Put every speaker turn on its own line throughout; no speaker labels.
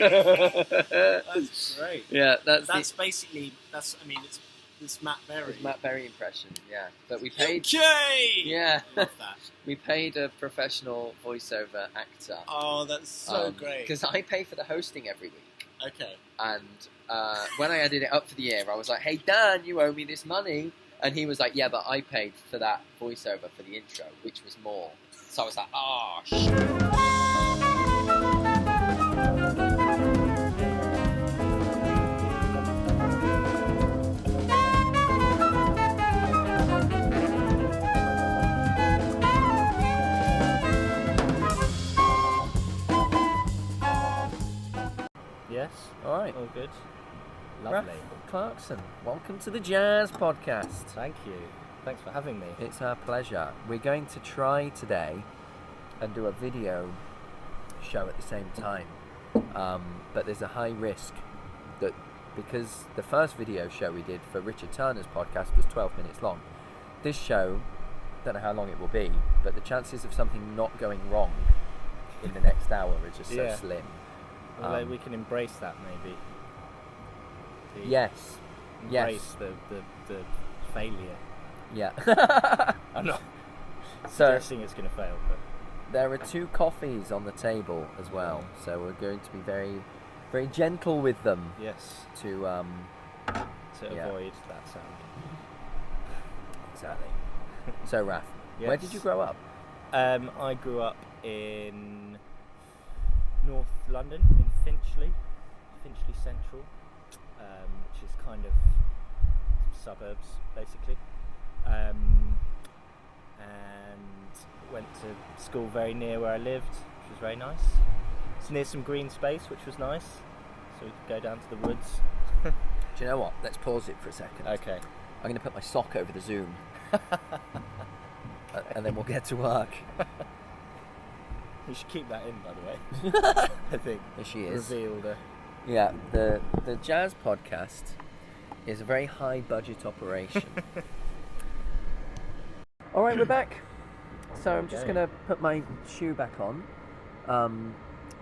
That's great.
Yeah,
that's basically it's Matt Berry.
It's Matt Berry impression, yeah. But we paid.
Okay.
Yeah.
I love that.
We paid a professional voiceover actor.
Oh, that's so great.
Because I pay for the hosting every week.
Okay.
And when I added it up for the air, I was like, "Hey Dan, you owe me this money." And he was like, "Yeah, but I paid for that voiceover for the intro, which was more." So I was like, "Oh shit."
Yes.
All right.
All good. Lovely.
Raph Clarkson, welcome to the Jazz Podcast.
Thank you. Thanks for having me.
It's our pleasure. We're going to try today and do a video show at the same time. But there's a high risk that because the first video show we did for Richard Turner's podcast was 12 minutes long, this show, don't know how long it will be, but the chances of something not going wrong in the next hour are just so slim.
Well, we can embrace that maybe.
Yes.
Embrace the failure.
Yeah.
I'm not suggesting it's going to fail, but
there are 2 coffees on the table as well, so we're going to be very, very gentle with them.
Yes.
To
avoid that sound.
Exactly. So, Raph,
yes.
Where did you grow up?
I grew up in North London, in Finchley Central, which is kind of suburbs, basically. And went to school very near where I lived, which was very nice. It's near some green space, which was nice, so we could go down to the woods.
Do you know what? Let's pause it for a second.
Okay.
I'm going to put my sock over the Zoom, and then we'll get to work.
You should keep that in, by the way. I think.
There she is.
Revealed her.
Yeah, the Jazz Podcast is a very high budget operation. All right, we're back. So I'm just going to put my shoe back on.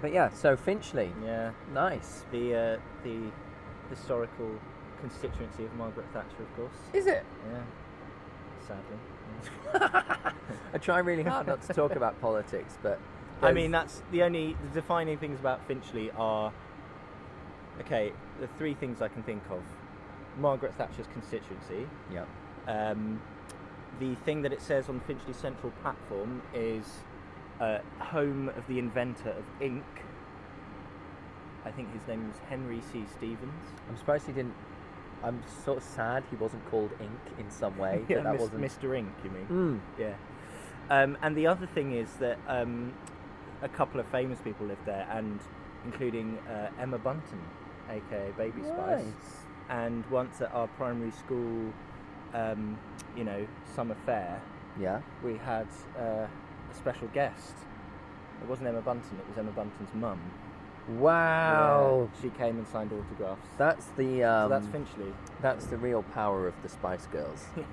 But yeah, so Finchley.
Yeah.
Nice.
The historical constituency of Margaret Thatcher, of course.
Is it?
Yeah. Sadly. Yeah.
I try really hard not to talk about politics, but...
I mean, that's the defining things about Finchley are... Okay, the 3 things I can think of. Margaret Thatcher's constituency.
Yep.
The thing that it says on Finchley Central platform is home of the inventor of ink. I think his name was Henry C. Stevens.
I'm surprised he didn't... I'm sort of sad he wasn't called Ink in some way.
Yeah,
that wasn't...
Mr. Ink, you mean?
Mm.
Yeah. And the other thing is that a couple of famous people lived there, and including Emma Bunton, aka Baby Spice.
Nice.
And once at our primary school, summer fair, we had a special guest. It wasn't Emma Bunton, it was Emma Bunton's mum.
Wow.
Yeah, she came and signed autographs.
That's the
so that's Finchley.
That's the real power of the Spice Girls.
Yeah.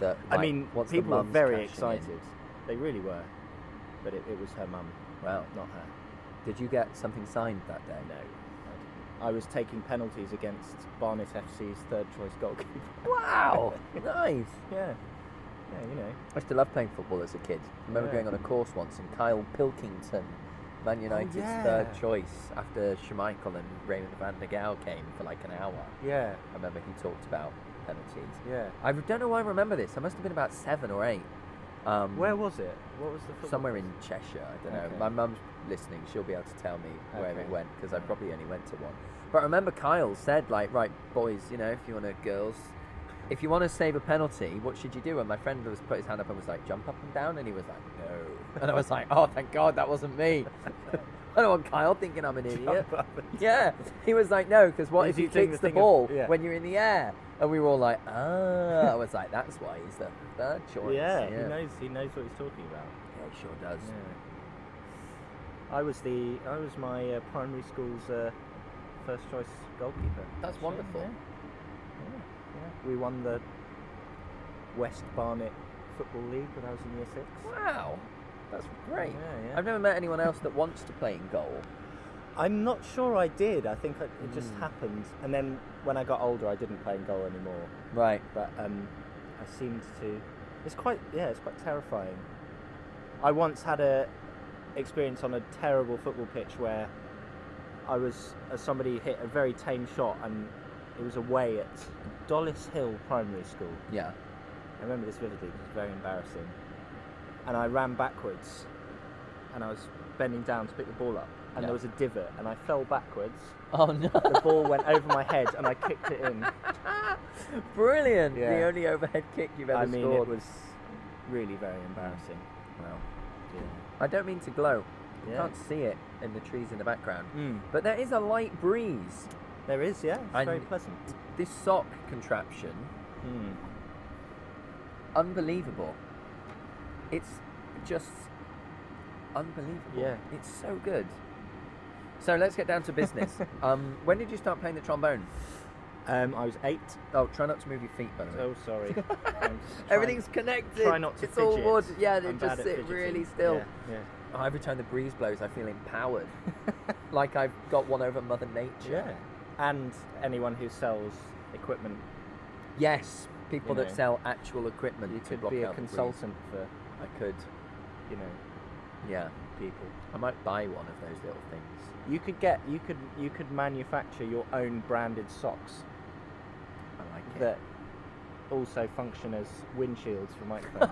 That,
I mean, people were very excited.
In.
They really were. But it was her mum.
Wow.
Not her.
Did you get something signed that day?
No, I didn't. I was taking penalties against Barnet FC's third choice goalkeeper.
Wow. Nice.
Yeah. Yeah, you know.
I used to love playing football as a kid. I remember going on a course once and Kyle Pilkington, Man United's third choice, after Schmeichel and Raymond van der Gaal came for like an hour.
Yeah.
I remember he talked about penalties.
Yeah.
I don't know why I remember this. I must have been about 7 or 8.
Where was it? What was the football?
Somewhere in Cheshire. I don't know.
Okay.
My mum's listening. She'll be able to tell me where
Okay.
it went, because I probably only went to one. But I remember Kyle said, like, right, boys, if you want to, girls, if you want to save a penalty, what should you do? And my friend was put his hand up and was like, jump up and down, and he was like, no. And I was like, oh, thank God, that wasn't me. I don't want Kyle thinking I'm an idiot. Yeah. He was like, no, because what if he kicks the ball when you're in the air? And we were all like, I was like, that's why he's the third choice.
Yeah, he knows what he's talking about.
Yeah, he sure does.
Yeah. I was my primary school's first choice goalkeeper.
That's wonderful.
Yeah. We won the West Barnet Football League when I was in year 6.
Wow, that's great.
Yeah.
I've never met anyone else that wants to play in goal.
I'm not sure I did. I think it just happened. And then when I got older, I didn't play in goal anymore.
Right.
But I seemed to... it's quite terrifying. I once had a experience on a terrible football pitch where somebody hit a very tame shot, and it was away at Dollis Hill Primary School.
Yeah.
I remember this vividly because it was very embarrassing. And I ran backwards, and I was bending down to pick the ball up, and there was a divot, and I fell backwards.
Oh no!
The ball went over my head, and I kicked it in.
Brilliant!
Yeah.
The only overhead kick you've ever scored.
It was really very embarrassing.
Wow.
Yeah.
I don't mean to gloat. You
Yeah.
can't see it in the trees in the background.
Mm.
But there is a light breeze.
There is, yeah. It's
And
very pleasant.
This sock contraption, unbelievable. It's just unbelievable.
Yeah.
It's so good. So let's get down to business. When did you start playing the trombone?
I was 8.
Oh, try not to move your feet, by the way.
Oh, sorry.
Everything's connected.
Try not to
It's all
fidget.
wood. Yeah, they
I'm
just
bad at
sit
fidgeting.
really still.
Yeah.
Oh, every time the breeze blows, I feel empowered. Like I've got one over Mother Nature.
Yeah. And anyone who sells equipment.
Yes, people
You
that
know,
sell actual equipment.
You
to
could
block
be a
out the breeze.
consultant for,
I could. Yeah.
people.
I might buy one of those little things.
You could manufacture your own branded socks
I like it.
that also function as windshields for microphones.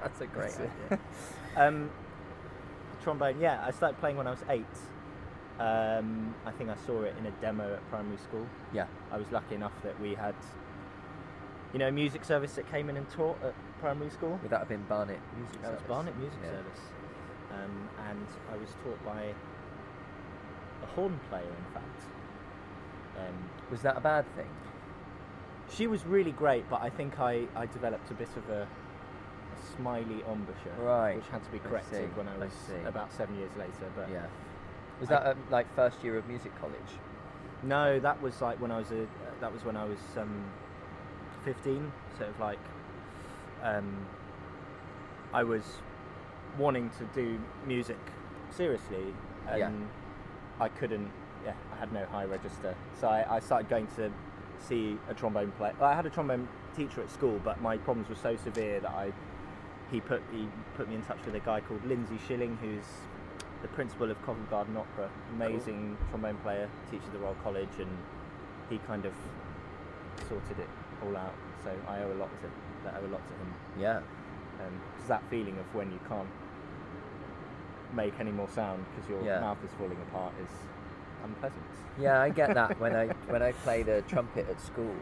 That's a great idea.
Trombone, yeah, I started playing when I was 8. I think I saw it in a demo at primary school.
Yeah.
I was lucky enough that we had, a music service that came in and taught at primary school.
Would that have been Barnet Music
That was
Service?
Barnet Music
Yeah.
Service. And I was taught by a horn player, in fact.
Was that a bad thing?
She was really great, but I think I developed a bit of a smiley embouchure,
Right.
which had to be
I
corrected
see,
when I
I
was
see.
about 7 years later. But
Yeah. Was that like first year of music college?
no, that was like when I was 15. Sort of like I was wanting to do music seriously, and
Yeah.
I couldn't. Yeah, I had no high register, so I started going to see a trombone player. I had a trombone teacher at school, but my problems were so severe that he put me in touch with a guy called Lindsay Schilling, who's the principal of Covent Garden Opera, amazing trombone player, teaches at the Royal College, and he kind of sorted it all out. So I owe a lot to him.
Yeah.
Because that feeling of when you can't make any more sound because your
Yeah.
mouth is falling apart is unpleasant.
Yeah, I get that when I play the trumpet at school,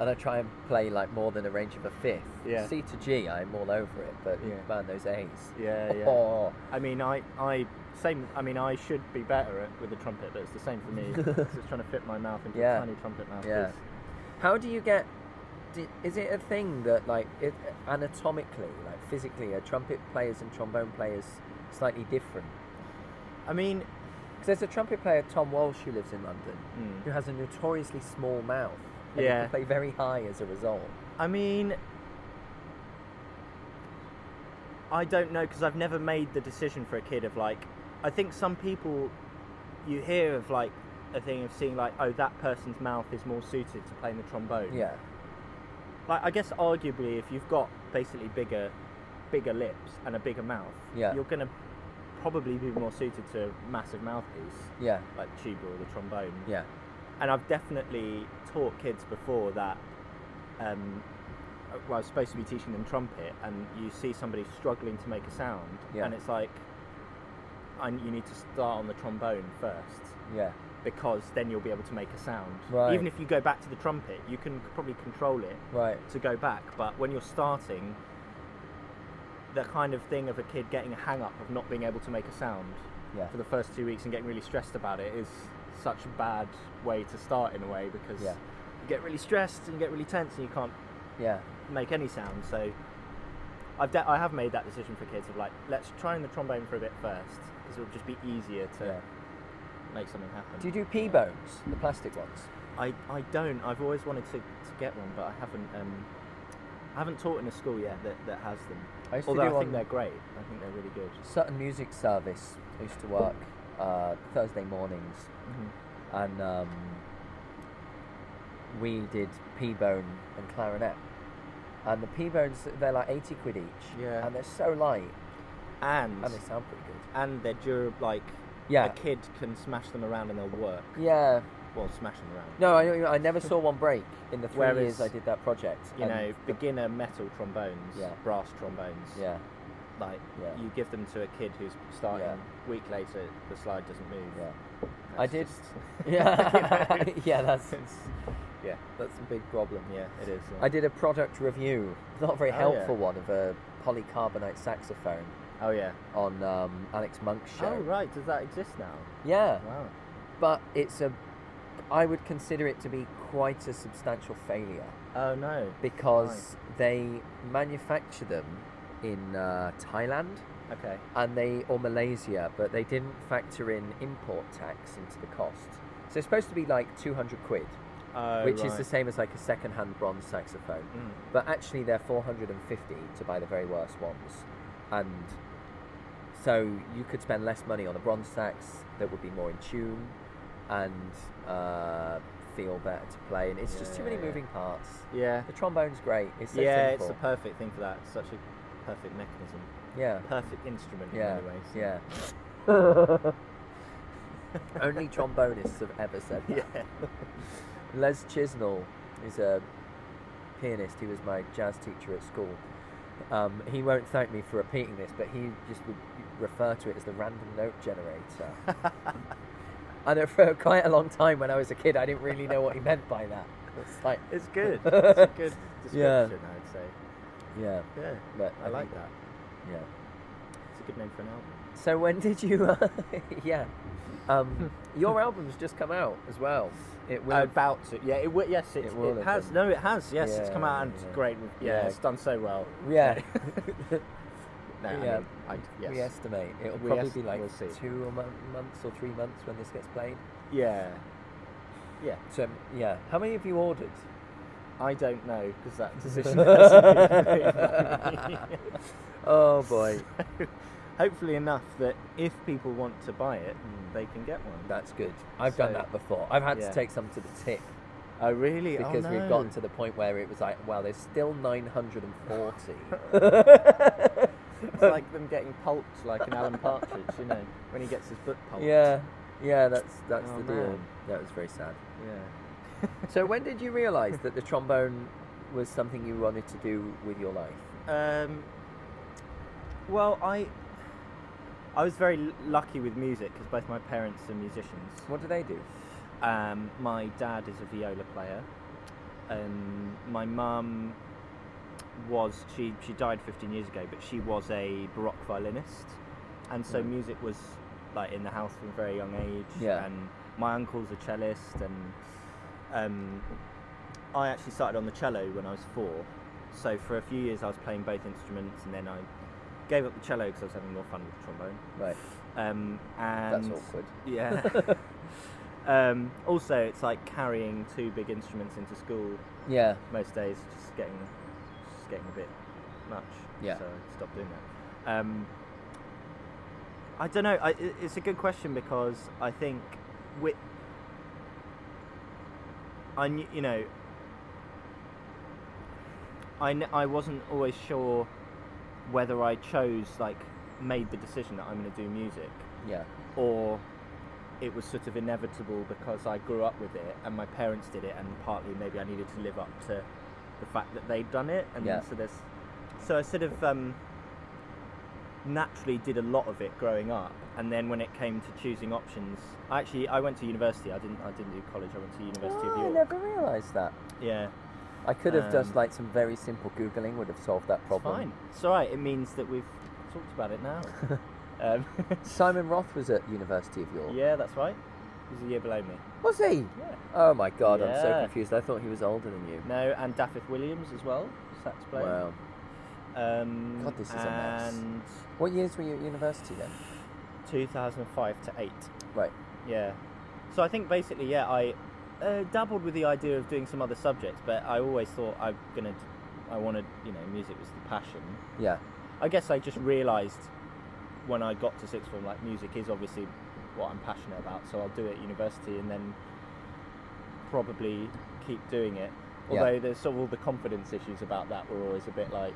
and I try and play like more than a range of a fifth.
Yeah.
C to G, I'm all over it, but
Yeah.
man, those A's.
Yeah, yeah.
Oh.
I mean, I should be better with the trumpet, but it's the same for me. It's just trying to fit my mouth into
Yeah.
a tiny trumpet mouth.
Yeah. How do you get? Is it a thing that anatomically, like physically, are trumpet players and trombone players slightly different?
I mean,
Because there's a trumpet player, Tom Walsh, who lives in London, who has a notoriously small mouth. And he can play very high as a result.
I mean, I don't know, because I've never made the decision for a kid of like, I think some people, you hear of like a thing of seeing like, oh, that person's mouth is more suited to playing the trombone.
Yeah.
Like, I guess arguably if you've got basically bigger lips and a bigger mouth,
Yeah.
you're going to probably be more suited to a massive mouthpiece,
Yeah.
like the tuba or the trombone.
Yeah.
And I've definitely taught kids before that, I was supposed to be teaching them trumpet, and you see somebody struggling to make a sound,
Yeah.
and it's like, you need to start on the trombone first,
Yeah.
because then you'll be able to make a sound.
Right.
Even if you go back to the trumpet, you can probably control it
Right.
to go back, but when you're starting, the kind of thing of a kid getting a hang-up of not being able to make a sound
Yeah.
for the first 2 weeks and getting really stressed about it is such a bad way to start in a way, because
Yeah.
you get really stressed and you get really tense and you can't
Yeah.
make any sound. So I have made that decision for kids of like, let's try in the trombone for a bit first, because it'll just be easier to
Yeah.
make something happen.
Do you do P-bones, the plastic ones?
I don't. I've always wanted to get one, but I haven't taught in a school yet that has them.
I used
Although
to do
I think
on
they're great. I think they're really good.
Sutton Music Service. I used to work Thursday mornings, and we did P-bone and clarinet. And the P-bones, they're like 80 quid each, and they're so light,
and
they sound pretty good.
And they're durable. Like a kid can smash them around and they'll work.
Yeah.
Well, smash them around.
No, I never saw one break in the 3
Whereas,
years I did that project.
You know, beginner metal trombones, brass trombones.
Yeah.
Like you give them to a kid who's starting a week later, the slide doesn't move.
Yeah.
That's
I did.
Just,
Yeah, that's a big problem.
Yeah, it is. Yeah.
I did a product review, not a very helpful one, of a polycarbonate saxophone.
Oh yeah.
On Alex Monk's show.
Oh right, does that exist now?
Yeah.
Wow.
But I would consider it to be quite a substantial failure.
Oh no.
Because they manufacture them in Thailand.
Okay.
Or Malaysia, but they didn't factor in import tax into the cost. So it's supposed to be like 200 quid, which is the same as like a second-hand bronze saxophone. But actually they're 450 to buy the very worst ones. And so you could spend less money on a bronze sax that would be more in tune and feel better to play. And it's just too many moving parts.
Yeah.
The trombone's great. It's so
simple.
it's
the perfect thing for that. It's such a perfect mechanism.
Yeah.
Perfect instrument in many ways.
Yeah. Only trombonists have ever said that. Yeah. Les Chisnell is a pianist. He was my jazz teacher at school. He won't thank me for repeating this, but he just would refer to it as the random note generator. And for quite a long time when I was a kid, I didn't really know what he meant by that.
It's good. It's a good description, I'd say.
Yeah.
Yeah.
But
I like that.
Yeah.
It's a good name for an album.
So when did you? Your album's just come out as well. It will
about to. Yeah. It will. Yes. It has. Been. No, it has. Yes. It's come out and it's great. Yeah. It's done so well.
Yeah.
No,
yeah.
I mean, yes.
We estimate it'll probably be like 2 months or 3 months when this gets played.
Yeah. Yeah.
So how many have you ordered?
I don't know because that decision hasn't been made.
Oh boy.
So, hopefully enough that if people want to buy it, they can get one.
That's good. I've done that before. I've had to take some to the tip.
Oh really?
Because we've gotten to the point where it was like, well, there's still 940.
It's like them getting pulped like an Alan Partridge, you know, when he gets his book pulped.
Yeah, that's the deal. That was very sad.
Yeah.
So when did you realise that the trombone was something you wanted to do with your life?
Well, I was very lucky with music because both my parents are musicians.
What do they do?
My dad is a viola player. My mum she died 15 years ago, but she was a Baroque violinist, and so music was like in the house from a very young age.
Yeah.
And my uncle's a cellist, and I actually started on the cello when I was 4. So for a few years I was playing both instruments, and then I gave up the cello because I was having more fun with the trombone.
Right.
And
that's awkward.
Yeah. Also, it's like carrying 2 big instruments into school.
Yeah.
Most days, just getting a bit much.
Yeah.
So I stopped doing that. I don't know. It's a good question because I think I wasn't always sure whether I made the decision that I'm going to do music.
Yeah.
Or it was sort of inevitable because I grew up with it and my parents did it, and partly maybe I needed to live up to the fact that they'd done it, and so I sort of naturally did a lot of it growing up, and then when it came to choosing options, I went to university. I didn't do college. I went to University of York.
I never realised that.
Yeah.
I could have just some very simple Googling would have solved that problem.
It's fine. It's alright. It means that we've talked about it now.
Simon Roth was at University of York.
Yeah, that's right. He was a year below me.
Was he?
Yeah.
Oh my god, I'm so confused. I thought he was older than you.
No, and Daffith Williams as well, sax player.
Wow. God, this is a mess. What years were you at university then?
2005 to 8.
Right.
Yeah. So I think basically, I dabbled with the idea of doing some other subjects, but I always thought I wanted, music was the passion.
Yeah.
I guess I just realised when I got to sixth form, music is obviously what I'm passionate about, so I'll do it at university and then probably keep doing it. Although there's sort of all the confidence issues about that were always a bit like,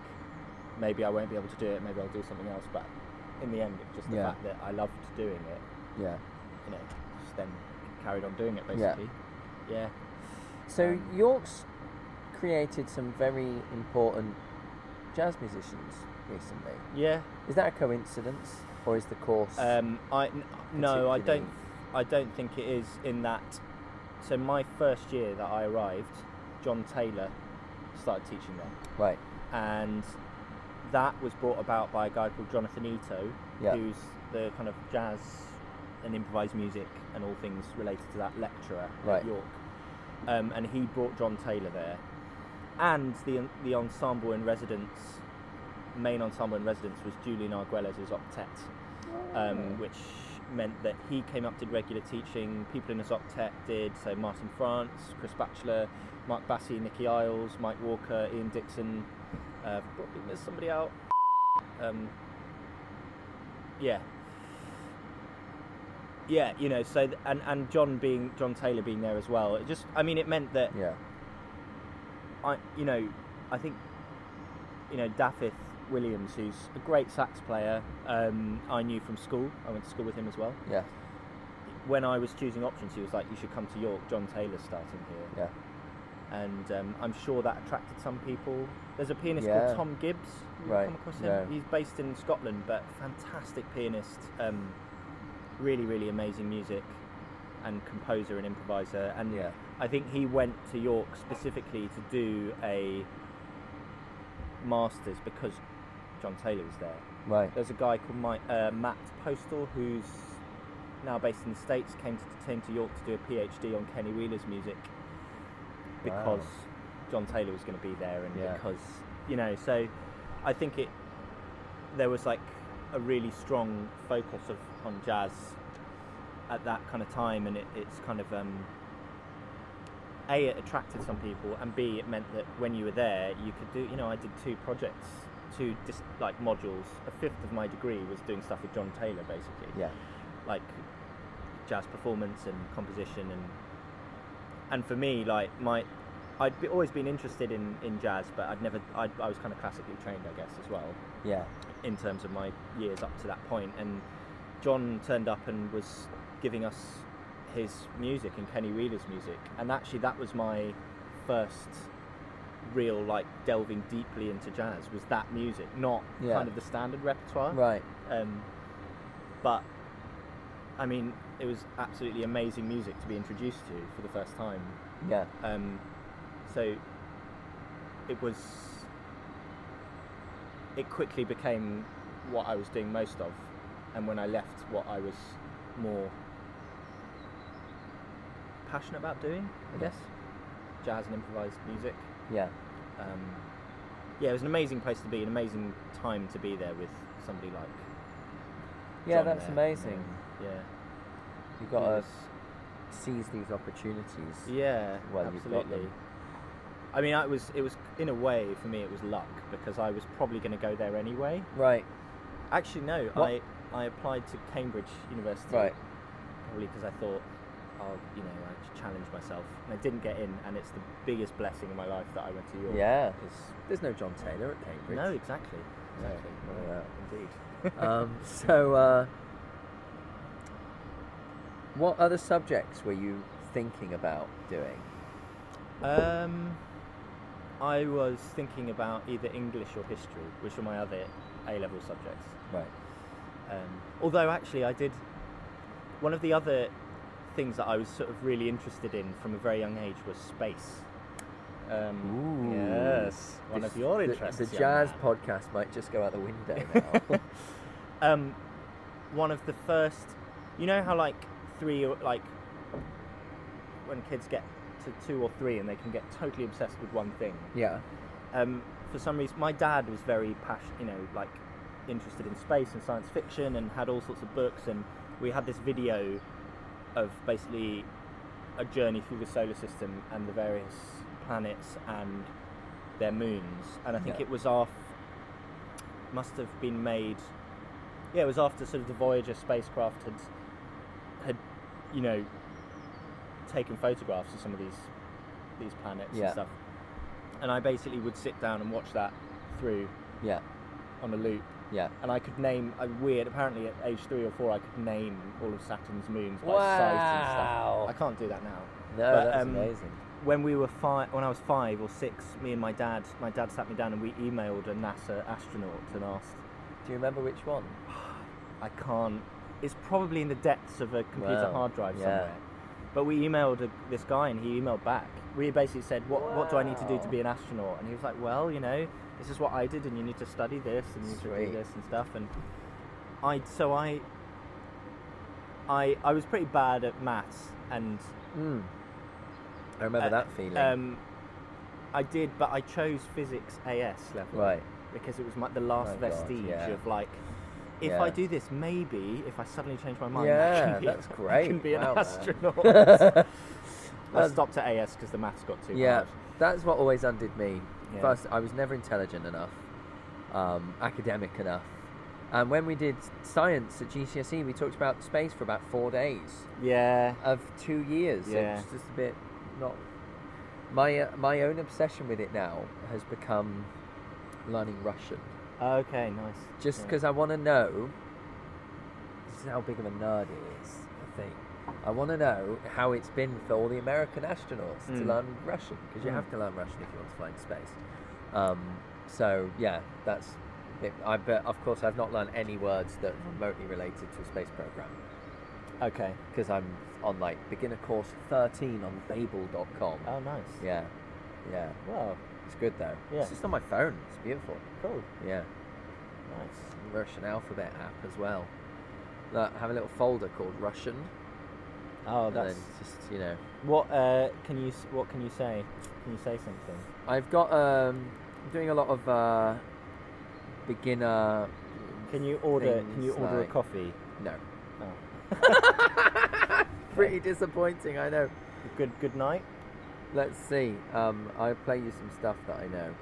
maybe I won't be able to do it, maybe I'll do something else, but in the end it's just the fact that I loved doing it. Yeah. You know, just then carried on doing it basically. Yeah.
So York's created some very important jazz musicians recently.
Yeah.
Is that a coincidence, or is the course?
No, I don't think it is. In that, so my first year that I arrived, John Taylor started teaching there.
Right.
And that was brought about by a guy called Jonathan Ito, who's the kind of jazz and improvised music and all things related to that lecturer at York. And he brought John Taylor there. And the ensemble in residence, main ensemble in residence, was Julian Arguelles' octet, which meant that he came up, did regular teaching, people in his octet did, so Martin France, Chris Batchelor, Mark Bassey, Nicky Isles, Mike Walker, Ian Dixon, probably missed somebody out. Yeah, you know, so, and John Taylor being there as well, it just, I mean, it meant that, I think, Daffith Williams, who's a great sax player, I knew from school. I went to school with him as well.
Yeah.
When I was choosing options, he was like, you should come to York, John Taylor's starting here.
Yeah.
And I'm sure that attracted some people. There's a pianist called Tom Gibbs. You come across him?
No.
He's based in Scotland, but fantastic pianist. Really, really amazing music and composer and improviser. And I think he went to York specifically to do a master's because John Taylor was there.
Right.
There's a guy called Matt Postal, who's now based in the States, came to York to do a PhD on Kenny Wheeler's music because John Taylor was going to be there, and because, so I think there was like a really strong focus on jazz at that kind of time, and it's kind of A, it attracted some people, and B, it meant that when you were there you could do, I did 2 projects, 2 modules. A fifth of my degree was doing stuff with John Taylor basically, like jazz performance and composition, and for me, like I'd always been interested in jazz, but I was kind of classically trained, I guess, as well. Yeah. In terms of my years up to that point, and John turned up and was giving us his music and Kenny Wheeler's music, and actually that was my first real like delving deeply into jazz, was that music, not kind of the standard repertoire. Right. But I mean, it was absolutely amazing music to be introduced to for the first time. Yeah. So it quickly became what I was doing most of, and when I left, what I was more passionate about doing, I guess. Jazz and improvised music. Yeah. It was an amazing place to be, an amazing time to be there with somebody like John
that's
there.
amazing. You've got to seize these opportunities.
Yeah,
well,
absolutely.
You've got them.
I mean, it was in a way, for me, it was luck, because I was probably going to go there anyway. Right. Actually, no. I applied to Cambridge University. Right. Probably because I thought, I'd challenge myself. And I didn't get in, and it's the biggest blessing in my life that I went to York.
Yeah. There's no John Taylor at Cambridge.
No, exactly.
Indeed. So, what other subjects were you thinking about doing?
I was thinking about either English or history, which were my other A-level subjects. Right. Although actually I did, one of the other things that I was sort of really interested in from a very young age was space. Yes, one of your interests.
The jazz podcast might just go out the window now.
One of the first, how like 3, like when kids get to 2 or 3 and they can get totally obsessed with one thing. Yeah. For some reason, my dad was very passionate, like interested in space and science fiction, and had all sorts of books, and we had this video of basically a journey through the solar system and the various planets and their moons, and I think it was must have been made, it was after sort of the Voyager spacecraft you know, taken photographs of some of these planets and stuff. And I basically would sit down and watch that through on a loop.
Yeah.
And I could name, apparently at age 3 or 4, I could name all of Saturn's moons by sight and stuff. I can't do that now.
No, but, that's amazing.
When we were when I was 5 or 6, me and my dad sat me down and we emailed a NASA astronaut and asked.
Do you remember which one?
I can't. It's probably in the depths of a computer hard drive somewhere. But we emailed this guy and he emailed back. We basically said, what do I need to do to be an astronaut? And he was like, well, you know, this is what I did and you need to study this and you need to do this and stuff. And I was pretty bad at maths and...
I remember that feeling.
I did, but I chose physics AS level.
Right.
Because it was the last vestige of like... If I do this, maybe if I suddenly change my mind,
that's great.
I can be an astronaut. I stopped at AS because the maths got too hard.
That's what always undid me. First, I was never intelligent enough, academic enough. And when we did science at GCSE, we talked about space for about 4 days.
Yeah.
Of 2 years.
Yeah.
It was just a bit not. My own obsession with it now has become learning Russian.
Okay, nice.
Just because I want to know. This is how big of a nerd it is, I think. I want to know how it's been for all the American astronauts to learn Russian, because you have to learn Russian if you want to fly into space. So yeah, that's it. But of course, I've not learned any words that are remotely related to a space program.
Okay.
Because I'm on like beginner course 13 on Babel.com.
Oh, nice.
Yeah.
Wow.
It's good though.
Yeah.
It's just on my phone. It's beautiful.
Cool.
Yeah.
Nice.
Russian alphabet app as well. I have a little folder called Russian.
Oh, that's
and then just, you know.
What can you say? Can you say something?
I've got I'm doing a lot of beginner.
Can you order
like,
a coffee?
No.
Oh.
Pretty disappointing, I know.
Good night.
Let's see. I'll play you some stuff that I know.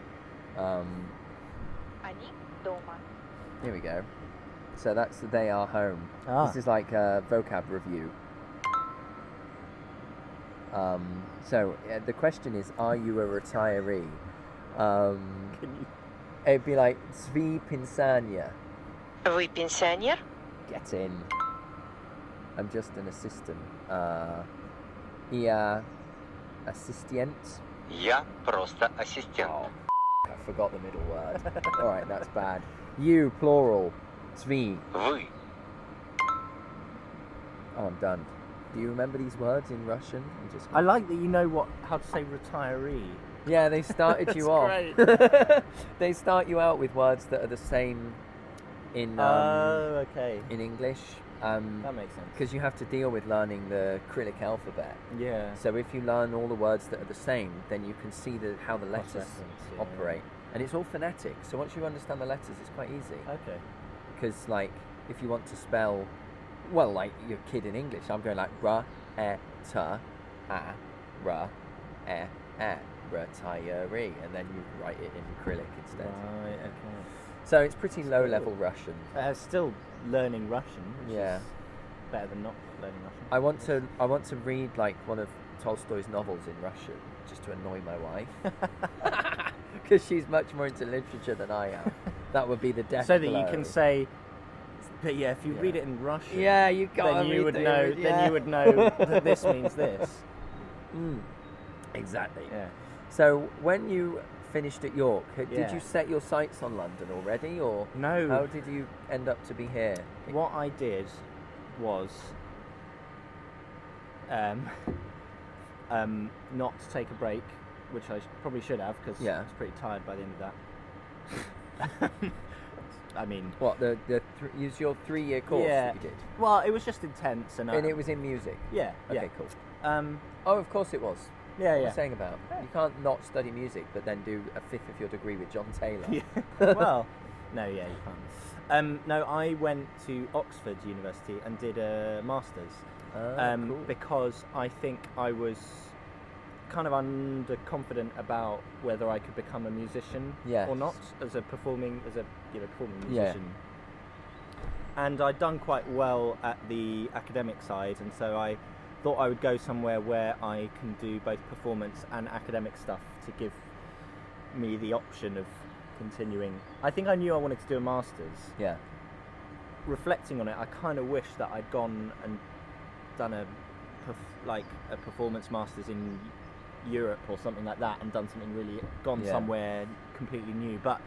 Они дома.
Here we go. So that's They Are Home. This is like a vocab review. So the question is, are you a retiree? It'd be like Svi Pinsania.
Вы пенсионер?
Get in. I'm just an assistant. Я ассистент.
Я просто ассистент.
Oh, I forgot the middle word. Alright, that's bad. You, plural. Svi.
Вы.
Oh, I'm done. Do you remember these words in Russian?
I like that you know how to say retiree.
Yeah, they started you off.
Great.
They start you out with words that are the same in
okay.
in English.
That makes sense.
Because you have to deal with learning the Cyrillic alphabet.
Yeah.
So if you learn all the words that are the same, then you can see how the letters operate. And it's all phonetic. So once you understand the letters, it's quite easy.
Okay.
Because like if you want to spell, well, like your kid in English, I'm going like ra, e, ta, a, ra, e, retiree, and then you write it in Cyrillic instead.
Right. Okay.
So it's pretty low-level Russian.
Still learning Russian. Which is better than not learning Russian.
I want to read like one of Tolstoy's novels in Russian just to annoy my wife, because she's much more into literature than I am. That would be the death
So that
blow.
you can say, but yeah, if you read it in Russian,
you got
then you would know. Then you would know that this means this.
Exactly.
Yeah.
So when you finished at York, did
Yeah.
you set your sights on London already, or
No.
how did you end up to be here?
What I did was not to take a break, which I probably should have, because I was pretty tired by the end of that. I mean,
what use your 3-year course that you did?
Well, it was just intense, and
it was in music.
Yeah.
Okay, cool.
Oh,
of course it was.
Yeah,
what I was saying about you can't not study music, but then do a 5th of your degree with John Taylor.
Yeah. Well, no, you can't. No, I went to Oxford University and did a master's.
Cool.
Because I think I was kind of underconfident about whether I could become a musician or not as a performing musician. And I'd done quite well at the academic side, and so I thought I would go somewhere where I can do both performance and academic stuff to give me the option of continuing. I think I knew I wanted to do a master's.
Yeah.
Reflecting on it, I kind of wish that I'd gone and done a performance master's in Europe or something like that, and done something really, gone somewhere completely new. But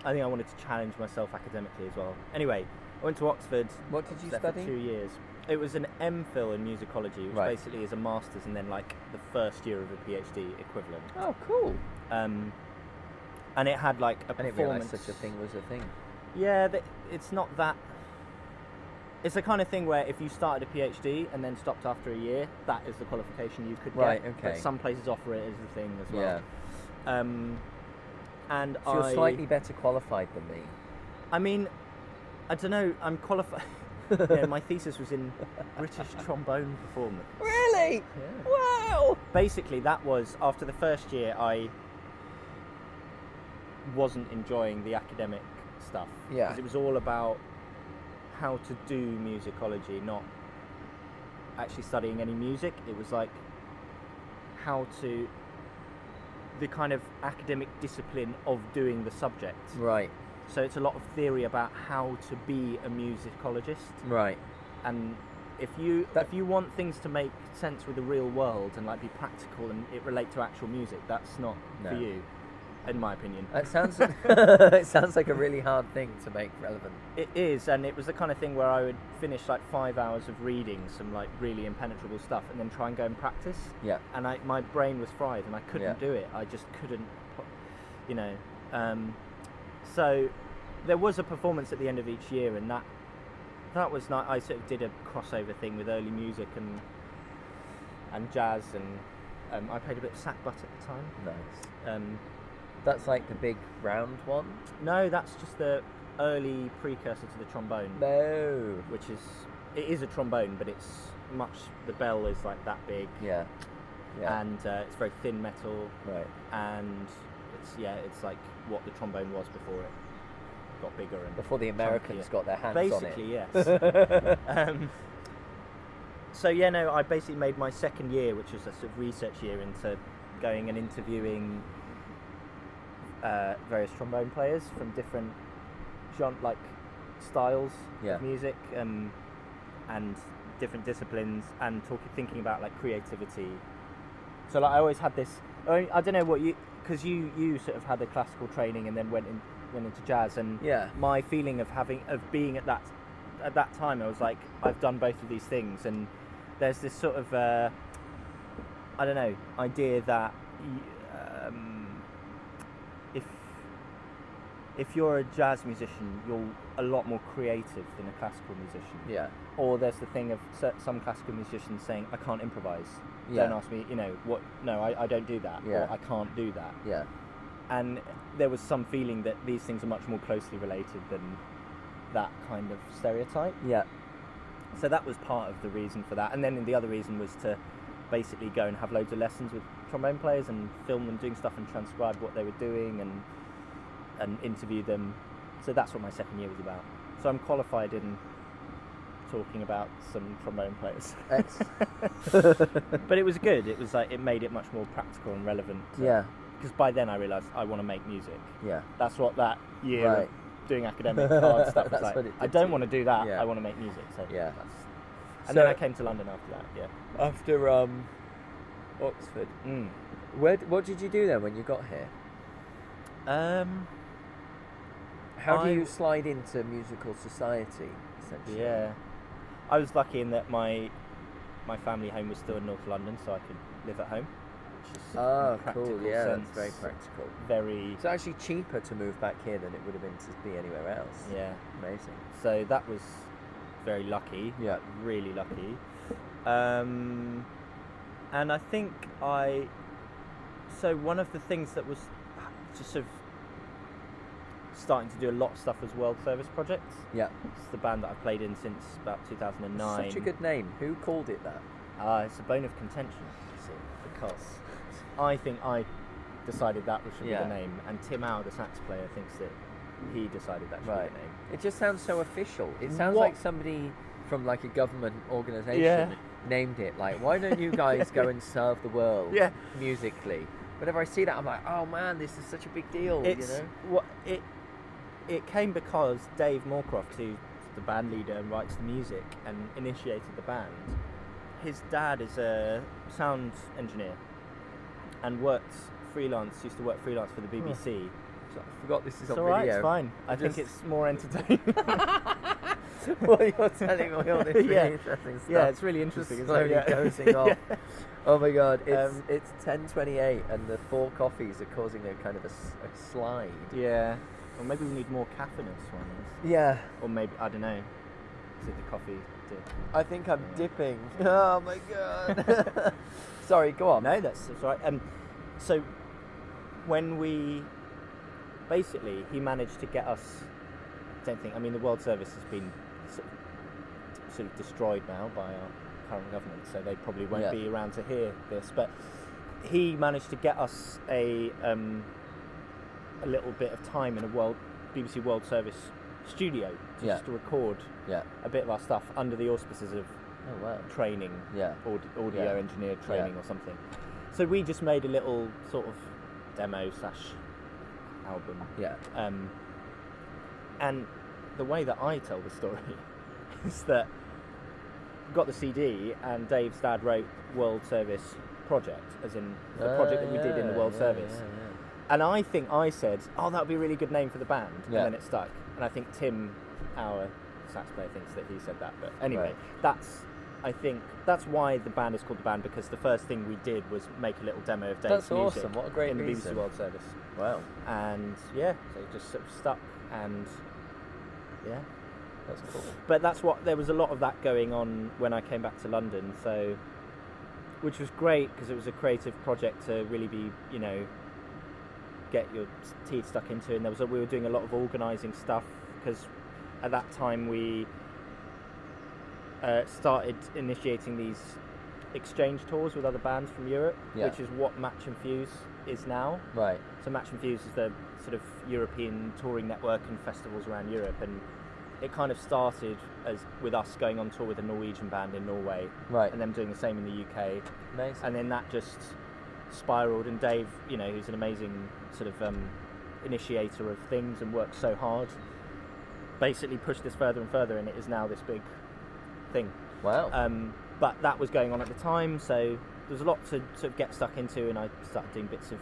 I think I wanted to challenge myself academically as well. Anyway, I went to Oxford.
What did you
for
study?
2 years. It was an MPhil in musicology, which basically is a master's and then like the first year of a PhD equivalent.
Oh, cool.
And it had like a
I didn't
performance.
realise such a thing was a thing.
Yeah, it's not that. It's the kind of thing where if you started a PhD and then stopped after a year, that is the qualification you could get.
Right, okay.
But some places offer it as a thing as well.
Yeah.
And
so you're slightly better qualified than me.
I mean, I don't know. I'm qualified. Yeah, my thesis was in British trombone performance.
Really?
Yeah.
Wow.
Basically, that was after the first year. I wasn't enjoying the academic stuff.
Yeah.
Because it was all about how to do musicology, not actually studying any music. It was like how to, the kind of academic discipline of doing the subject.
Right.
So it's a lot of theory about how to be a musicologist.
Right.
And if you want things to make sense with the real world and like be practical and it relate to actual music, that's not for you, in my opinion.
That sounds it sounds like a really hard thing to make relevant.
It is, and it was the kind of thing where I would finish like 5 hours of reading some like really impenetrable stuff and then try and go and practice.
Yeah.
And my brain was fried and I couldn't do it. I just couldn't, you know. So there was a performance at the end of each year, and that was nice. I sort of did a crossover thing with early music and jazz, and I played a bit of sackbut at the time.
Nice. That's like the big round one?
No, that's just the early precursor to the trombone.
No.
It is a trombone, but it's the bell is like that big.
Yeah. Yeah.
And it's very thin metal.
Right.
And it's like what the trombone was before it got bigger and
before the Americans got their hands
basically,
on it.
Yes. So I basically made my second year, which was a sort of research year, into going and interviewing various trombone players from different styles of music and different disciplines, and thinking about like creativity. So like I always had this. I don't know what because you sort of had a classical training and then went into jazz, and my feeling of being at that time, I was like, I've done both of these things, and there's this sort of idea that if you're a jazz musician, you're a lot more creative than a classical musician.
Yeah.
Or there's the thing of some classical musicians saying, I can't improvise.
Yeah.
Don't ask me, what? No, I don't do that.
Yeah.
Or I can't do that.
Yeah.
And there was some feeling that these things are much more closely related than that kind of stereotype.
Yeah.
So that was part of the reason for that. And then the other reason was to basically go and have loads of lessons with trombone players and film them doing stuff and transcribe what they were doing and interview them. So that's what my second year was about. So I'm qualified in talking about some trombone players. But it was good. It was like it made it much more practical and relevant. Because by then I realised I want to make music. Yeah. That's what that year of doing academic hard stuff was like. I don't want to do that. I want to make music. So and then I came to London after that. Yeah.
After Oxford. What did you do then when you got here? How do you slide into musical society, essentially?
Yeah. I was lucky in that my family home was still in North London, so I could live at home. Which is
cool. Yeah,
sense,
that's very practical.
It's
actually cheaper to move back here than it would have been to be anywhere else.
Yeah.
Amazing.
So that was very lucky.
Yeah.
Really lucky. And I think so one of the things that was just sort of starting to do a lot of stuff as World Service Projects.
Yeah.
It's the band that I've played in since about 2009.
Such a good name. Who called it that?
It's a bone of contention, you see, because I think I decided that should be the name, and Tim Howe, the sax player, thinks that he decided that should be the name.
It just sounds so official. It sounds like somebody from like a government organisation named it. Like, why don't you guys go and serve the world
Yeah.
musically? Whenever I see that, I'm like, oh man, this is such a big deal.
It's
you know?
what it came because Dave Moorcroft, who's the band leader and writes the music and initiated the band, his dad is a sound engineer and used to work freelance for the BBC.
So I forgot this is
It's
on
alright,
video.
it's fine. I think it's more entertaining.
Well, you're telling me all this really
Yeah.
interesting stuff.
Yeah, it's really interesting.
Just
isn't it?
slowly
Yeah.
dozing off.
Yeah.
Oh my god,
Um,
it's 10:28 and the 4 coffees are causing a kind of a slide.
Yeah. Or maybe we need more caffeinous ones.
Yeah,
Or maybe, I don't know. Is it the coffee dip?
I think I'm
Yeah.
dipping. Oh my god. Sorry, go on.
No, that's right. So when basically he managed to get us. Same thing. I mean, the World Service has been sort of destroyed now by our current government, so they probably won't
Yeah.
be around to hear this. But he managed to get us a little bit of time in a BBC World Service studio just to record
Yeah.
a bit of our stuff under the auspices of
Oh wow.
training,
Yeah.
audio
Yeah.
engineer training
Yeah.
or something. So we just made a little sort of demo / album.
Yeah.
And the way that I tell the story is that got the CD and Dave's dad wrote World Service Project, as in the project that we did in the World Service.
Yeah.
And I think I said, oh, that would be a really good name for the band.
Yeah.
And then it stuck. And I think Tim, our sax player, thinks that he said that. But anyway,
Right.
I think that's why the band is called the band, because the first thing we did was make a little demo of Dave's
That's
music
awesome. What a great
in the
reason.
BBC World Service.
Wow.
And yeah, so it just sort of stuck, and yeah.
That's cool.
But there was a lot of that going on when I came back to London, so, which was great because it was a creative project to really be, get your teeth stuck into. And we were doing a lot of organising stuff, because at that time we started initiating these exchange tours with other bands from Europe,
Yeah.
which is what Match and Fuse is now.
Right.
So Match and Fuse is the sort of European touring network and festivals around Europe, and it kind of started with us going on tour with a Norwegian band in Norway,
Right.
and them doing the same in the UK,
Amazing.
and then that just spiraled. And Dave, who's an amazing sort of initiator of things and works so hard, basically pushed this further and further, and it is now this big thing.
Wow.
But that was going on at the time, so there's a lot to sort of get stuck into, and I started doing bits of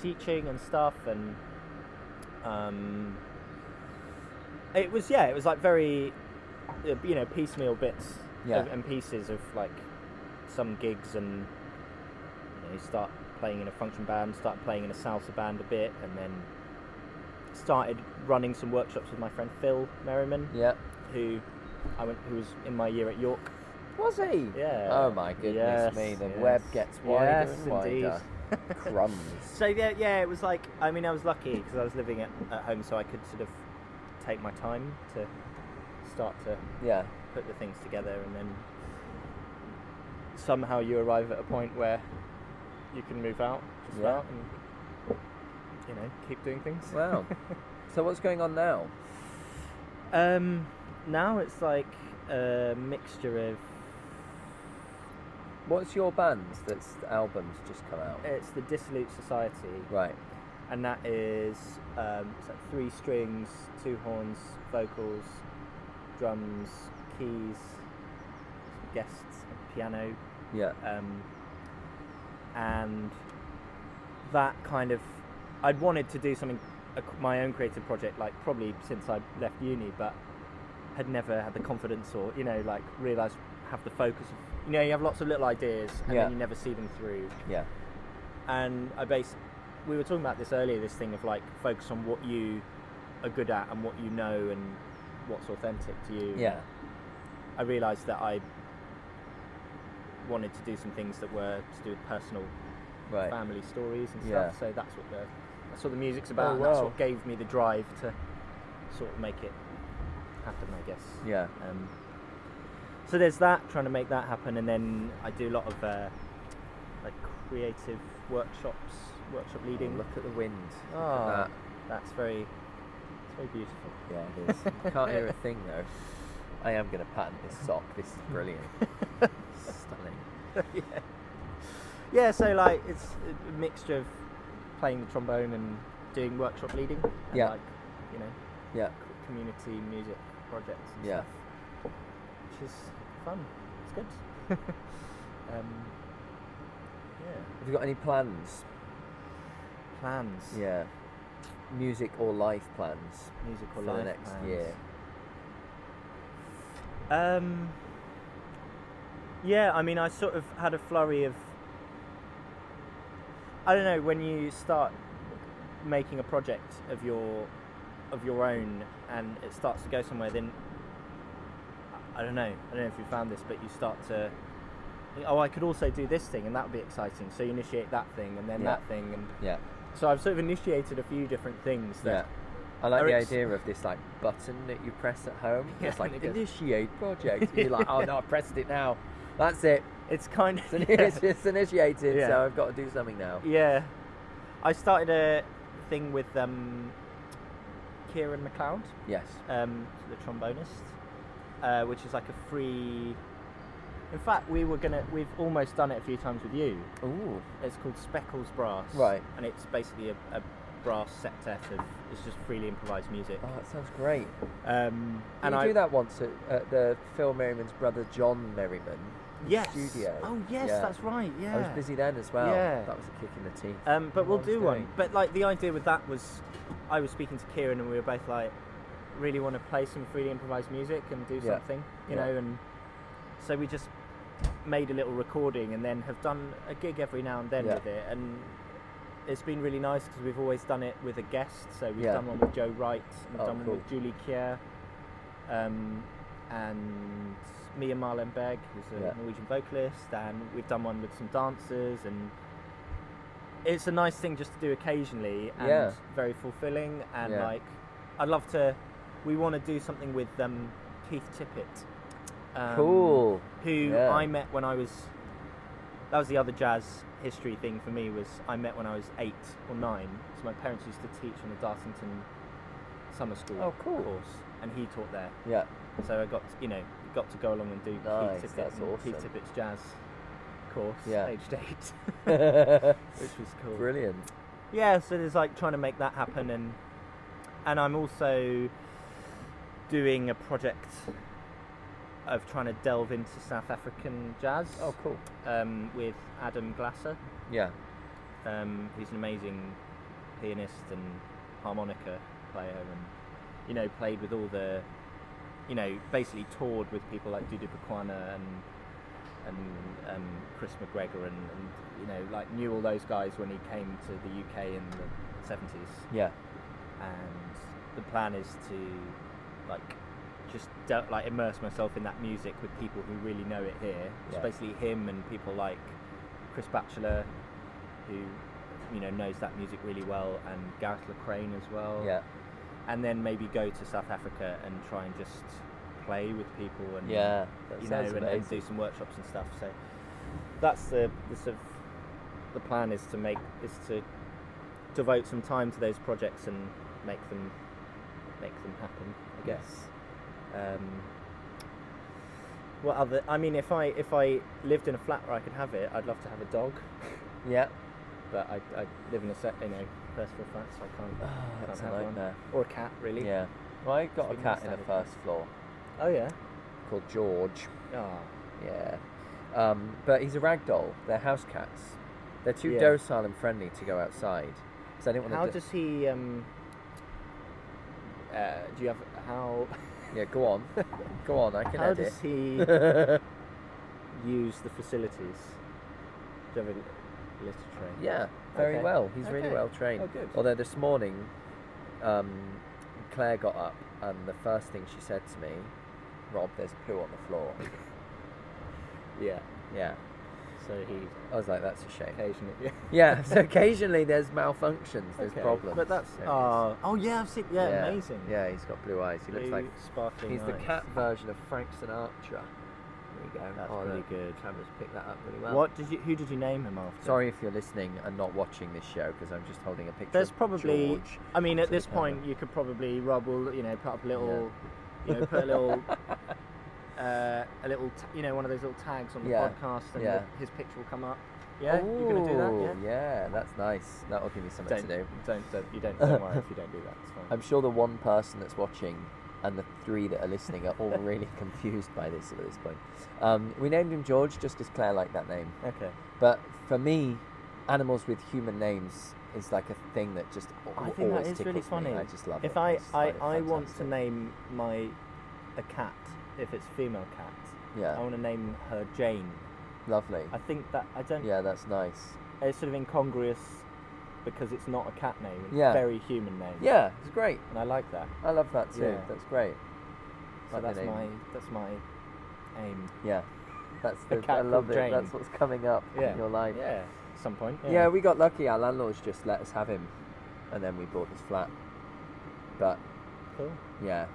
teaching and stuff, and it was like very piecemeal bits
Yeah.
and pieces of like some gigs, and you start playing in a function band, started playing in a salsa band a bit, and then started running some workshops with my friend Phil Merriman,
Yeah.
who was in my year at York.
Was he?
Yeah.
Oh my goodness
Yes,
me, the
yes.
web gets wider
Yes,
and wider. Crumbs.
So yeah, it was like, I was lucky because I was living at home, so I could sort of take my time to start to
Yeah.
put the things together, and then somehow you arrive at a point where you can move out, just
Yeah.
out, and keep doing things.
Wow. So what's going on now?
Now it's like a mixture of.
What's your band that's the album's just come out?
It's the Dissolute Society,
Right.
and that is it's like 3 strings, 2 horns, vocals, drums, keys, guests, piano,
Yeah.
and that kind of, I'd wanted to do something, my own creative project, like probably since I left uni, but had never had the confidence or realised, have the focus of, you have lots of little ideas and
Yeah.
then you never see them through.
Yeah.
And we were talking about this earlier, this thing of like focus on what you are good at and what you know and what's authentic to you.
Yeah.
I realised that I wanted to do some things that were to do with personal
Right.
family stories and
Yeah.
stuff. So that's what the music's about.
Oh,
And that's
wow.
what gave me the drive to sort of make it happen, I guess.
Yeah.
So there's that, trying to make that happen, and then I do a lot of like creative workshop leading.
Oh, look at the wind. Look
Oh,
at that.
it's very beautiful.
Yeah, it is. You can't hear a thing though. I am going to patent this sock. This is brilliant. Stunning.
Yeah, so like it's a mixture of playing the trombone and doing workshop leading. And
Yeah.
like, you know,
Yeah.
community music projects and
Yeah.
stuff. Which is fun. It's good. Yeah.
Have you got any plans?
Plans.
Yeah. Music or life plans
Music or
for
life
the next
plans.
year?
Yeah, I mean, I sort of had a flurry of, I don't know, when you start making a project of your own and it starts to go somewhere, then I don't know if you found this, but you start to think, oh, I could also do this thing and that would be exciting, so you initiate that thing and then
Yeah.
that thing, and
Yeah.
so I've sort of initiated a few different things
Yeah.
that
I like
Are
the
ex-
idea of this like button that you press at home.
Yeah,
It's like
and it goes-
initiate project. And you're like, oh no, I pressed it now. That's it.
it's kind
It's,
of
it's initiated,
Yeah.
so I've got to do something now.
Yeah, I started a thing with Kieran McLeod,
Yes.
the trombonist, which is like a free. In fact, we've almost done it a few times with you.
Ooh.
It's called Speckles Brass,
Right.
And it's basically a brass septet of it's just freely improvised music.
Oh, that sounds great.
And
Did you
I
do that once at the Phil Merriman's brother John Merriman
yes.
studio?
Oh yes,
Yeah.
that's right. Yeah.
I was busy then as well.
Yeah.
That was a kick in the teeth.
But we'll
What I was
do one.
doing.
But like the idea with that was, I was speaking to Kieran and we were both like, really want to play some freely improvised music and do
Yeah.
something, you
Yeah.
know. And so we just made a little recording and then have done a gig every now and then
Yeah.
with it. And it's been really nice because we've always done it with a guest. So we've
Yeah.
done one with Joe Wright, and we've
Oh,
done one
cool.
with Julie Kier, and Mia Marlenberg, who's a
Yeah.
Norwegian vocalist, and we've done one with some dancers, and it's a nice thing just to do occasionally and
Yeah.
very fulfilling. And
Yeah.
like, I'd love to. We want to do something with Keith Tippett,
Cool.
who
Yeah.
I met when I was. That was the other jazz history thing for me. Was I met when I was 8 or 9. So my parents used to teach on the Dartington summer school
Oh, cool.
course, and he taught there.
Yeah.
So I got to go along and do
Nice,
Keith Tippett
that's
and Keith
awesome.
Tippett's jazz course,
Yeah.
aged 8, which was cool.
Brilliant.
Yeah, so there's like trying to make that happen, and I'm also doing a project of trying to delve into South African jazz.
Oh, cool.
With Adam Glasser.
Yeah.
He's an amazing pianist and harmonica player, and played with all the, basically toured with people like Dudu Bukwana and Chris McGregor and like knew all those guys when he came to the UK in the 70s.
Yeah.
And the plan is to like just immerse myself in that music with people who really know it here. It's
Yeah.
basically him and people like Chris Batchelor, who knows that music really well, and Gareth Lecrae as well.
Yeah.
And then maybe go to South Africa and try and just play with people and
Yeah. That
and
sounds amazing.
do some workshops and stuff. So that's the sort of the plan is to devote some time to those projects and make them happen, I guess. What other? I mean, if I lived in a flat where I could have it, I'd love to have a dog.
Yeah.
But I live in a first floor flat, so I can't.
Oh, that's a
have one.
nightmare.
Or a cat, really.
Yeah. Well, I got a
It's really
cat
nice
in
to
the
have a cat.
first floor
Oh yeah.
called George.
Oh.
Yeah. But he's a ragdoll. They're house cats. They're too
Yeah.
docile and friendly to go outside. So I didn't want
How
to.
does he? Do you have how?
Yeah, go on. Go on, I can
How
edit.
does he use the facilities? Do you have a litter tray?
Yeah, very
Okay.
well. He's really
Okay.
well trained.
Oh, good.
Although this morning, Claire got up and the first thing she said to me, Rob, there's poo on the floor.
Yeah.
Yeah.
So he
I was like, that's a shame.
occasionally. Yeah.
Yeah, so occasionally there's malfunctions, there's
Okay.
problems.
But that's.
There is.
Oh yeah, I've seen. Yeah, amazing.
Yeah, he's got blue eyes. He looks
Blue,
like
sparkling.
he's the
eyes.
cat version of Frank Sinatra. There we go.
That's
oh,
pretty
the
good.
cameras picked that up really well.
Who did you name him after?
Sorry if you're listening and not watching this show because I'm just holding a picture.
There's
of
probably.
George.
I mean, at
to the
this point,
camera.
you could probably Rob will put up a little, put a little a little, one of those little tags on the
Yeah.
podcast, and
Yeah.
his picture will come up. Yeah, you're gonna do that.
Ooh, yeah, that's nice. That'll give me something to do.
Don't worry if you don't do that. It's fine.
I'm sure the one person that's watching and the 3 that are listening are all really confused by this at this point. We named him George just because Claire liked that name.
Okay.
But for me, animals with human names is like a thing that just
I think
always
that is
tickles
really funny.
me. I just love it.
If I
just find it
want to
fantastic.
name a cat, if it's a female cat,
Yeah,
I want to name her Jane.
lovely.
I think that I don't.
Yeah, that's nice.
It's sort of incongruous because it's not a cat name. It's
Yeah.
a very human name.
Yeah, it's great.
And I like that.
I love that too.
Yeah.
That's great.
So
Like the
that's
name.
my aim.
Yeah, that's
A
the,
cat
I love
called
it.
Jane.
That's what's coming up
Yeah.
in your life.
Yeah. At some point.
Yeah, we got lucky. Our landlords just let us have him, and then we bought this flat. But
Cool.
yeah,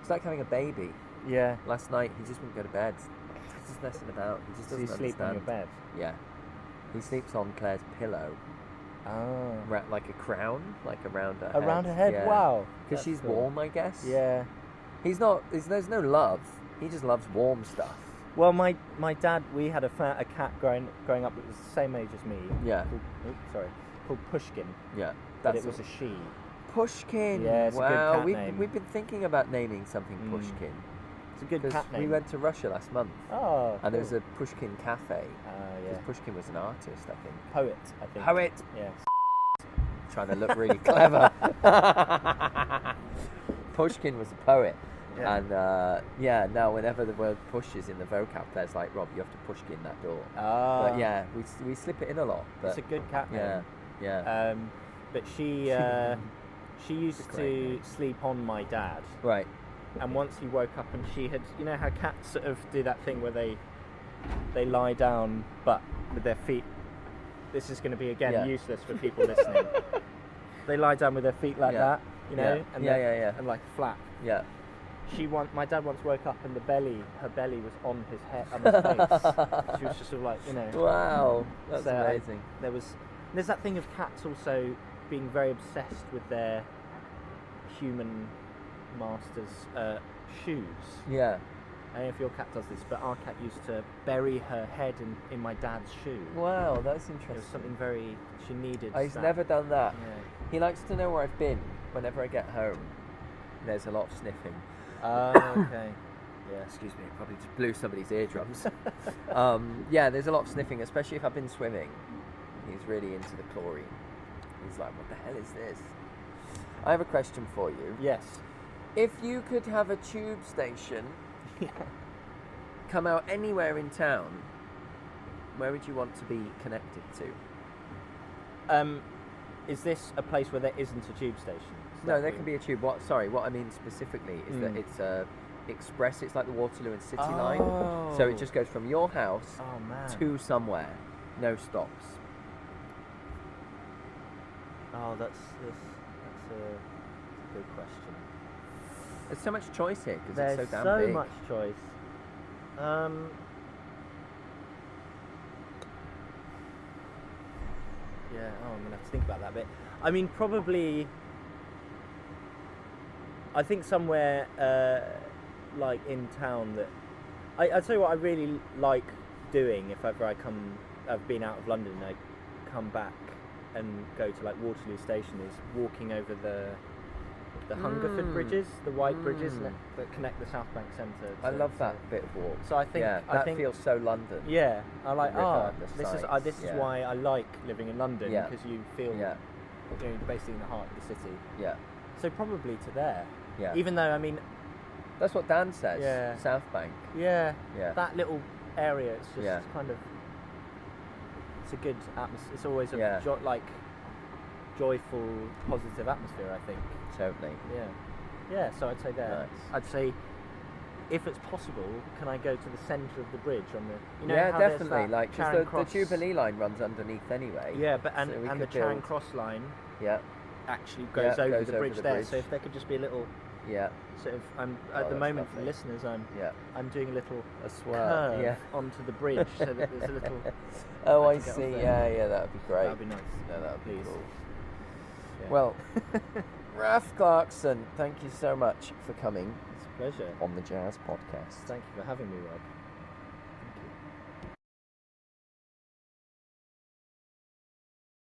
it's like having a baby.
Yeah.
Last night he just wouldn't go to bed. He's just messing about. He just
So
doesn't
you sleep on
understand.
your bed.
Yeah, he sleeps on Claire's pillow,
Oh.
like a crown, like around her head.
Around her head.
Yeah.
Wow.
Because
That's
she's
cool.
warm, I guess.
Yeah.
He's not. There's no love. He just loves warm stuff.
Well, my dad, we had a cat growing up that was the same age as me.
Yeah.
Called Pushkin,
Yeah,
but it was a she.
Pushkin.
Yeah, it's a good
wow,
cat name.
we've been thinking about naming something Pushkin.
It's a good
'Cause
cat name.
we went to Russia last month,
Oh.
and there was
cool.
a Pushkin cafe.
Yeah.
Because Pushkin was an artist, I think.
Poet, I think.
Poet.
Yeah.
Trying to look really clever. Pushkin was a poet.
Yeah.
And now whenever the word push is in the vocab, there's like, Rob, you have to pushkin that door.
Ah.
But yeah, we slip it in a lot. But
It's a good cat name.
yeah.
But she used
Great
to
name.
sleep on my dad,
Right.
and once he woke up and she had, how cats sort of do that thing where they lie down but with their feet. This is going to be again
Yeah.
useless for people listening. They lie down with their feet like
Yeah.
that,
Yeah.
and
Yeah,
then-
yeah.
and like flap.
Yeah.
My dad once woke up and her belly was on his head, on his face. She was just sort of like,
Wow, that's
So
amazing.
There's that thing of cats also being very obsessed with their human masters' shoes.
Yeah.
I don't know if your cat does this, but our cat used to bury her head in my dad's shoe.
Wow, that's
It was
interesting.
something very she needed.
He's
that.
never done that.
Yeah.
He likes to know where I've been whenever I get home. There's a lot of sniffing.
Okay. Yeah.
Excuse me, I probably just blew somebody's eardrums. Yeah, there's a lot of sniffing, especially if I've been swimming. He's really into the chlorine. He's like, what the hell is this? I have a question for you.
Yes.
If you could have a tube station come out anywhere in town, where would you want to be connected to?
Is this a place where there isn't a tube station?
No, there can be a tube. What I mean specifically is that it's a express. It's like the Waterloo and City line. So it just goes from your house
Oh man.
to somewhere. No stops.
Oh, that's a good question.
There's so much choice here because
There's
it's so damn
so
big.
much choice. Yeah. Oh, I'm gonna have to think about that bit. I mean, probably. I think somewhere like in town that I'd tell you what I really like doing if ever I've been out of London and I come back and go to like Waterloo Station is walking over the Hungerford bridges, the white bridges that connect the South Bank Centre.
I love that bit of walk.
So I think
that
I think
feels so London.
yeah, I like.
The river, the
this is
sights,
this is
yeah.
why I like living in London
Yeah.
because you feel
Yeah,
basically in the heart of the city.
yeah,
So probably to there.
yeah.
Even though I mean,
That's what Dan says.
Yeah.
South Bank.
yeah,
Yeah.
that little area. It's just
Yeah.
kind of. It's a good atmosphere. It's always a
Yeah.
joyful, positive atmosphere. I think.
Totally.
Yeah. Yeah. So I'd say there.
Nice.
I'd say. If it's possible, can I go to the centre of the bridge on the?
Yeah,
how there's
definitely.
that
Like,
Charing
because
Cross-
the Jubilee line runs underneath anyway.
Yeah, but
So we
and the
could
Charing
build-
Cross line
Yeah,
actually goes over
goes
the
over
bridge
the
there.
bridge.
So if there could just be a little
yeah,
sort of, at
Oh,
the
that's
moment for the
lovely.
listeners,
yeah.
I'm doing a little
A swerve.
curve
Yeah.
onto the bridge, so that there's a little.
Oh,
I
I
can get off
see.
there.
Yeah, yeah. That would be great.
That'd be nice.
No, that would be
Please.
cool.
Yeah.
Well, Raf Clarkson, thank you so much for coming
It's a pleasure.
on the Jazz Podcast.
Thank you for having me, Rob.